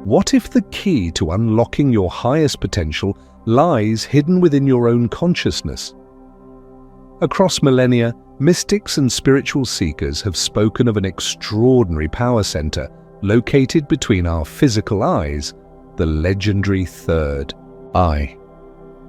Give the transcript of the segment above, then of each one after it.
What if the key to unlocking your highest potential lies hidden within your own consciousness? Across millennia, mystics and spiritual seekers have spoken of an extraordinary power center located between our physical eyes, the legendary third eye.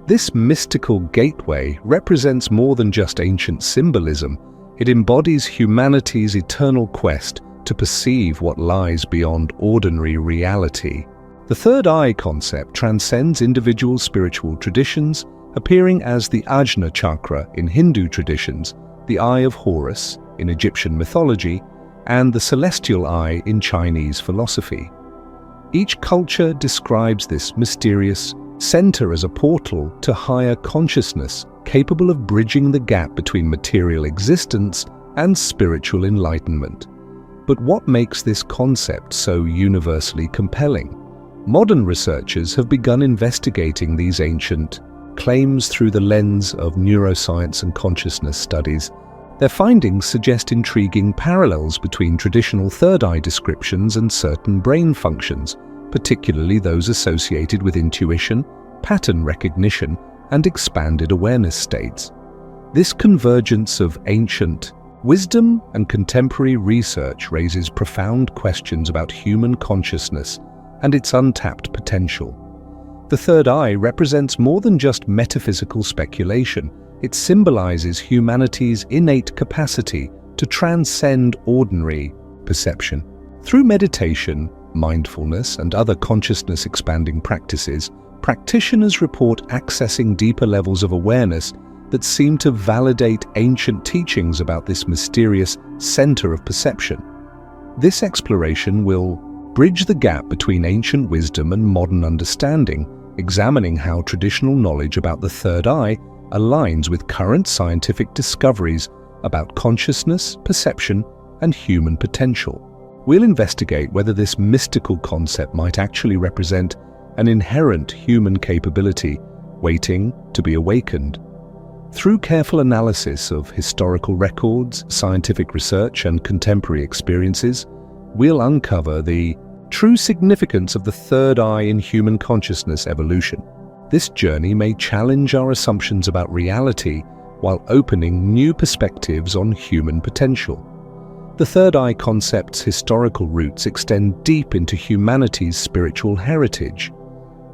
This mystical gateway represents more than just ancient symbolism. It embodies humanity's eternal quest to perceive what lies beyond ordinary reality. The third eye concept transcends individual spiritual traditions, appearing as the Ajna chakra in Hindu traditions, the Eye of Horus in Egyptian mythology, and the celestial eye in Chinese philosophy. Each culture describes this mysterious center as a portal to higher consciousness, capable of bridging the gap between material existence and spiritual enlightenment. But what makes this concept so universally compelling? Modern researchers have begun investigating these ancient claims through the lens of neuroscience and consciousness studies. Their findings suggest intriguing parallels between traditional third eye descriptions and certain brain functions, particularly those associated with intuition, pattern recognition, and expanded awareness states. This convergence of ancient wisdom and contemporary research raises profound questions about human consciousness and its untapped potential. The third eye represents more than just metaphysical speculation. It symbolizes humanity's innate capacity to transcend ordinary perception. Through meditation, mindfulness, and other consciousness-expanding practices, practitioners report accessing deeper levels of awareness that seem to validate ancient teachings about this mysterious center of perception. This exploration will bridge the gap between ancient wisdom and modern understanding, examining how traditional knowledge about the third eye aligns with current scientific discoveries about consciousness, perception, and human potential. We'll investigate whether this mystical concept might actually represent an inherent human capability waiting to be awakened. Through careful analysis of historical records, scientific research, and contemporary experiences, we'll uncover the true significance of the third eye in human consciousness evolution. This journey may challenge our assumptions about reality while opening new perspectives on human potential. The third eye concept's historical roots extend deep into humanity's spiritual heritage.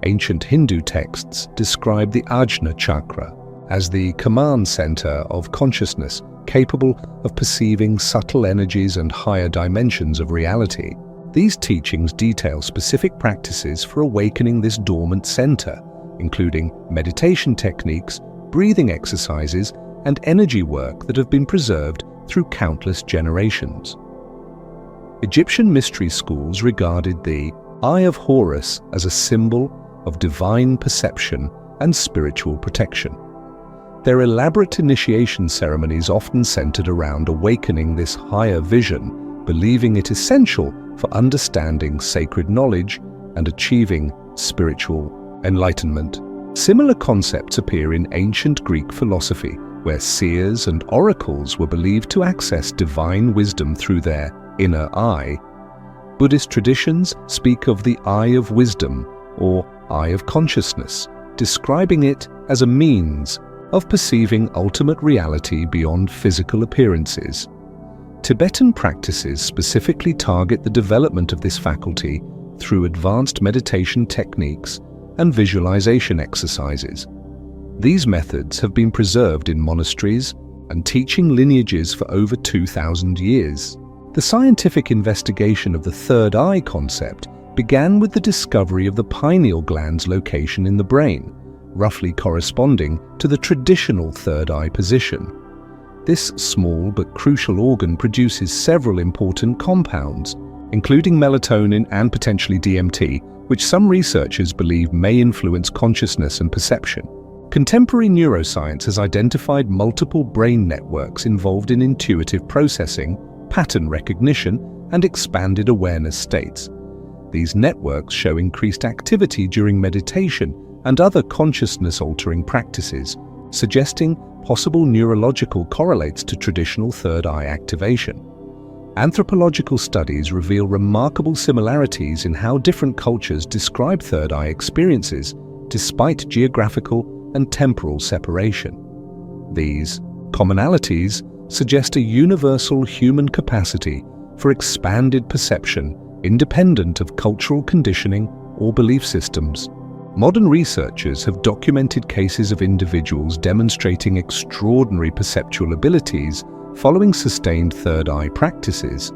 Ancient Hindu texts describe the Ajna chakra as the command center of consciousness, capable of perceiving subtle energies and higher dimensions of reality. These teachings detail specific practices for awakening this dormant center, including meditation techniques, breathing exercises, and energy work that have been preserved through countless generations. Egyptian mystery schools regarded the Eye of Horus as a symbol of divine perception and spiritual protection. Their elaborate initiation ceremonies often centered around awakening this higher vision, believing it essential for understanding sacred knowledge and achieving spiritual enlightenment. Similar concepts appear in ancient Greek philosophy, where seers and oracles were believed to access divine wisdom through their inner eye. Buddhist traditions speak of the eye of wisdom, or eye of consciousness, describing it as a means of perceiving ultimate reality beyond physical appearances. Tibetan practices specifically target the development of this faculty through advanced meditation techniques and visualization exercises. These methods have been preserved in monasteries and teaching lineages for over 2,000 years. The scientific investigation of the third eye concept began with the discovery of the pineal gland's location in the brain, roughly corresponding to the traditional third eye position. This small but crucial organ produces several important compounds, including melatonin and potentially DMT, which some researchers believe may influence consciousness and perception. Contemporary neuroscience has identified multiple brain networks involved in intuitive processing, pattern recognition, and expanded awareness states. These networks show increased activity during meditation and other consciousness-altering practices, suggesting possible neurological correlates to traditional third eye activation. Anthropological studies reveal remarkable similarities in how different cultures describe third-eye experiences, despite geographical and temporal separation. These commonalities suggest a universal human capacity for expanded perception independent of cultural conditioning or belief systems. Modern researchers have documented cases of individuals demonstrating extraordinary perceptual abilities following sustained third-eye practices.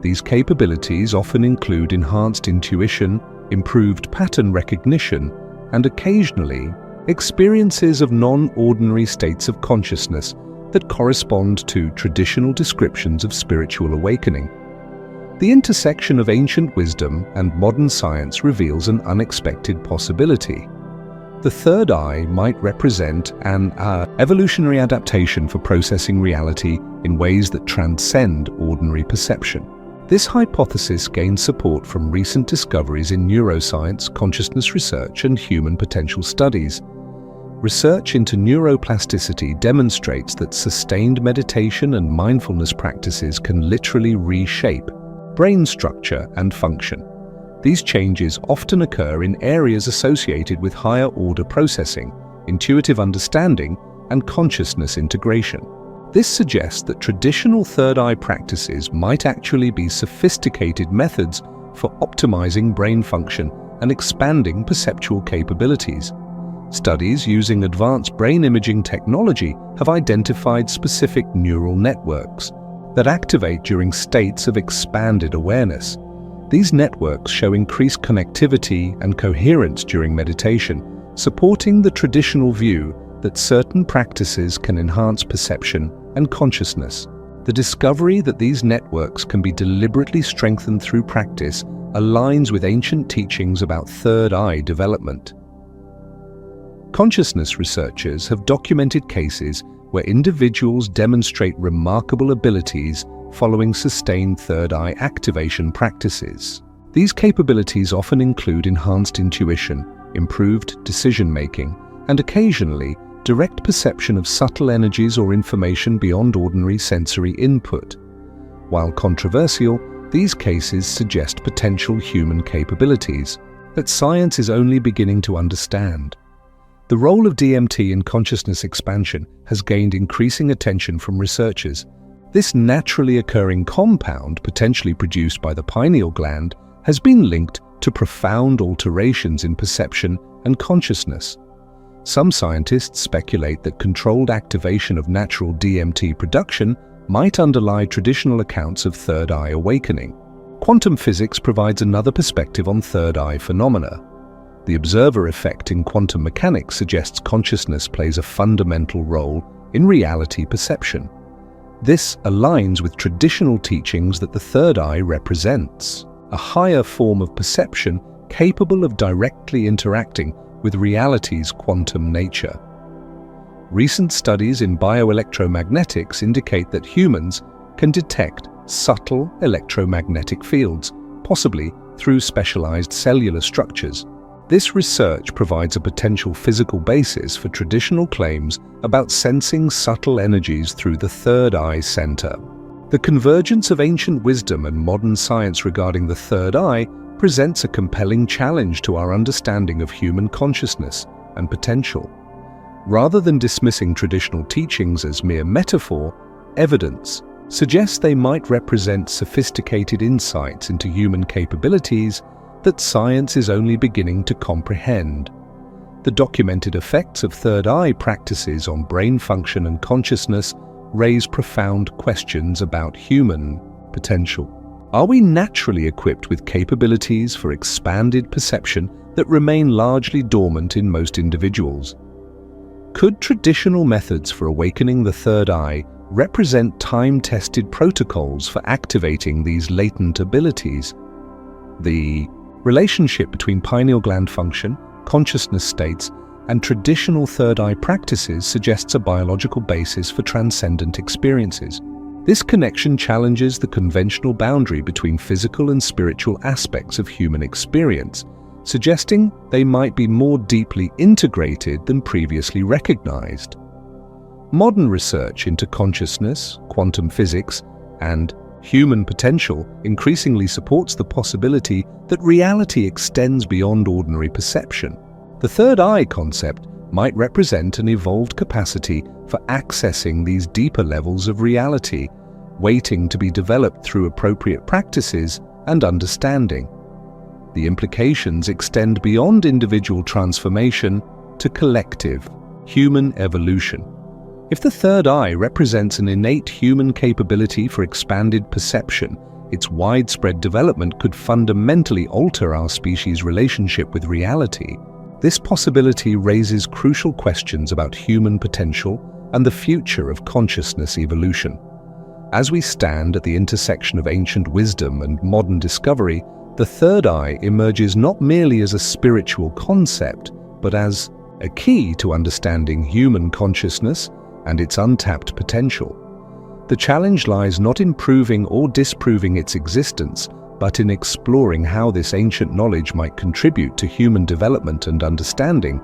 These capabilities often include enhanced intuition, improved pattern recognition, and occasionally experiences of non-ordinary states of consciousness that correspond to traditional descriptions of spiritual awakening. The intersection of ancient wisdom and modern science reveals an unexpected possibility. The third eye might represent an evolutionary adaptation for processing reality in ways that transcend ordinary perception. This hypothesis gains support from recent discoveries in neuroscience, consciousness research, and human potential studies. Research into neuroplasticity demonstrates that sustained meditation and mindfulness practices can literally reshape brain structure and function. These changes often occur in areas associated with higher-order processing, intuitive understanding, and consciousness integration. This suggests that traditional third-eye practices might actually be sophisticated methods for optimizing brain function and expanding perceptual capabilities. Studies using advanced brain imaging technology have identified specific neural networks that activate during states of expanded awareness. These networks show increased connectivity and coherence during meditation, supporting the traditional view that certain practices can enhance perception and consciousness. The discovery that these networks can be deliberately strengthened through practice aligns with ancient teachings about third eye development. Consciousness researchers have documented cases where individuals demonstrate remarkable abilities following sustained third eye activation practices. These capabilities often include enhanced intuition, improved decision-making, and occasionally direct perception of subtle energies or information beyond ordinary sensory input. While controversial, these cases suggest potential human capabilities that science is only beginning to understand. The role of DMT in consciousness expansion has gained increasing attention from researchers. This naturally occurring compound, potentially produced by the pineal gland, has been linked to profound alterations in perception and consciousness. Some scientists speculate that controlled activation of natural DMT production might underlie traditional accounts of third eye awakening. Quantum physics provides another perspective on third eye phenomena. The observer effect in quantum mechanics suggests consciousness plays a fundamental role in reality perception. This aligns with traditional teachings that the third eye represents a higher form of perception capable of directly interacting with reality's quantum nature. Recent studies in bioelectromagnetics indicate that humans can detect subtle electromagnetic fields, possibly through specialized cellular structures. This research provides a potential physical basis for traditional claims about sensing subtle energies through the third eye center. The convergence of ancient wisdom and modern science regarding the third eye presents a compelling challenge to our understanding of human consciousness and potential. Rather than dismissing traditional teachings as mere metaphor, evidence suggests they might represent sophisticated insights into human capabilities that science is only beginning to comprehend. The documented effects of third eye practices on brain function and consciousness raise profound questions about human potential. Are we naturally equipped with capabilities for expanded perception that remain largely dormant in most individuals? Could traditional methods for awakening the third eye represent time-tested protocols for activating these latent abilities? The relationship between pineal gland function, consciousness states, and traditional third eye practices suggests a biological basis for transcendent experiences. This connection challenges the conventional boundary between physical and spiritual aspects of human experience, suggesting they might be more deeply integrated than previously recognized. Modern research into consciousness, quantum physics, and Human potential increasingly supports the possibility that reality extends beyond ordinary perception. The third eye concept might represent an evolved capacity for accessing these deeper levels of reality, waiting to be developed through appropriate practices and understanding. The implications extend beyond individual transformation to collective, human evolution. If the third eye represents an innate human capability for expanded perception, its widespread development could fundamentally alter our species' relationship with reality. This possibility raises crucial questions about human potential and the future of consciousness evolution. As we stand at the intersection of ancient wisdom and modern discovery, the third eye emerges not merely as a spiritual concept, but as a key to understanding human consciousness and its untapped potential. The challenge lies not in proving or disproving its existence, but in exploring how this ancient knowledge might contribute to human development and understanding.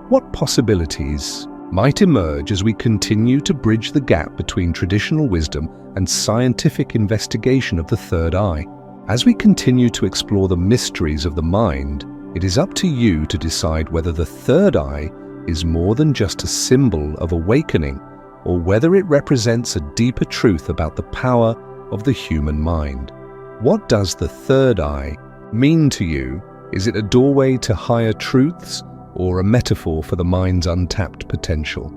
What possibilities might emerge as we continue to bridge the gap between traditional wisdom and scientific investigation of the third eye? As we continue to explore the mysteries of the mind, it is up to you to decide whether the third eye is more than just a symbol of awakening, or whether it represents a deeper truth about the power of the human mind. What does the third eye mean to you? Is it a doorway to higher truths, or a metaphor for the mind's untapped potential?